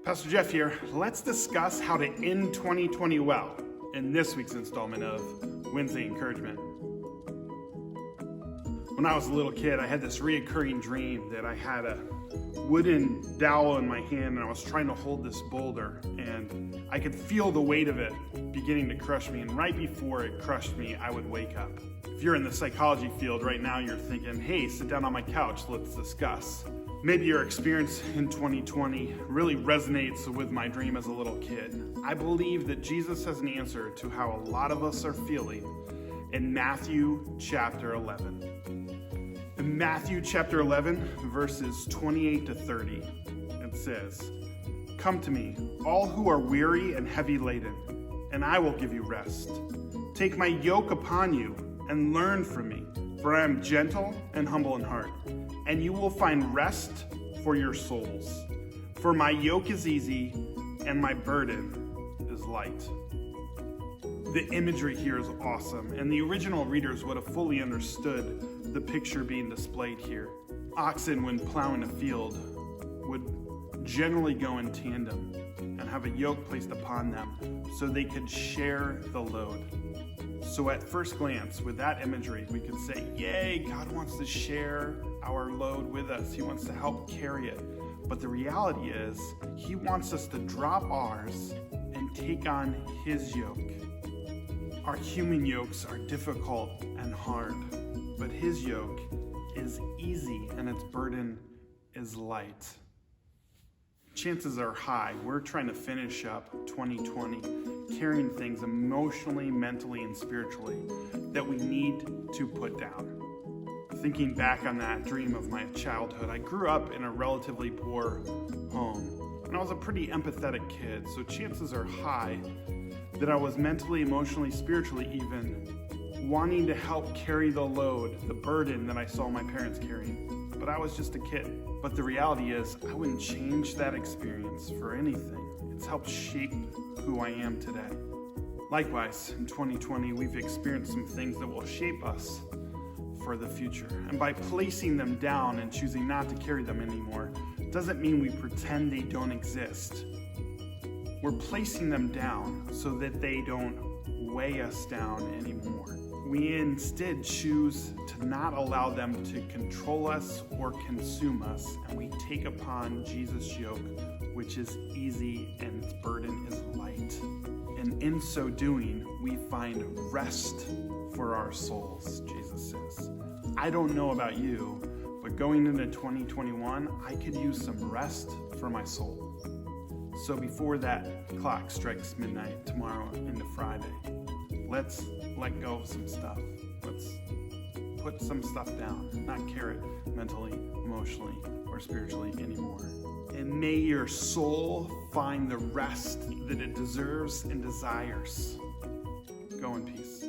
Pastor Jeff here. Let's discuss how to end 2020 well in this week's installment of Wednesday Encouragement. When I was a little kid, I had this reoccurring dream that I had a wooden dowel in my hand and I was trying to hold this boulder, and I could feel the weight of it beginning to crush me, and right before it crushed me, I would wake up. If you're in the psychology field right now, you're thinking, hey, sit down on my couch, let's discuss. Maybe your experience in 2020 really resonates with my dream as a little kid. I believe that Jesus has an answer to how a lot of us are feeling in Matthew chapter 11. In Matthew chapter 11, verses 28 to 30, it says, "Come to me, all who are weary and heavy laden, and I will give you rest. Take my yoke upon you and learn from me, for I am gentle and humble in heart, and you will find rest for your souls. For my yoke is easy and my burden is light." The imagery here is awesome, and the original readers would have fully understood the picture being displayed here. Oxen, when plowing a field, would generally go in tandem and have a yoke placed upon them so they could share the load. So at first glance, with that imagery, we could say, yay, God wants to share our load with us. He wants to help carry it. But the reality is, He wants us to drop ours and take on His yoke. Our human yokes are difficult and hard, but His yoke is easy and its burden is light. Chances are high we're trying to finish up 2020 carrying things emotionally, mentally, and spiritually that we need to put down. Thinking back on that dream of my childhood, I grew up in a relatively poor home, and I was a pretty empathetic kid, so chances are high that I was mentally, emotionally, spiritually even wanting to help carry the load, the burden that I saw my parents carrying. But I was just a kid. But the reality is, I wouldn't change that experience for anything. It's helped shape who I am today. Likewise, in 2020, we've experienced some things that will shape us for the future. And by placing them down and choosing not to carry them anymore, doesn't mean we pretend they don't exist. We're placing them down so that they don't weigh us down anymore. We instead choose to not allow them to control us or consume us, and we take upon Jesus' yoke, which is easy and its burden is light. And in so doing, we find rest for our souls, Jesus says. I don't know about you, but going into 2021, I could use some rest for my soul. So before that clock strikes midnight tomorrow into Friday, let's let go of some stuff. Let's put some stuff down, not carry it mentally, emotionally, or spiritually anymore. And may your soul find the rest that it deserves and desires. Go in peace.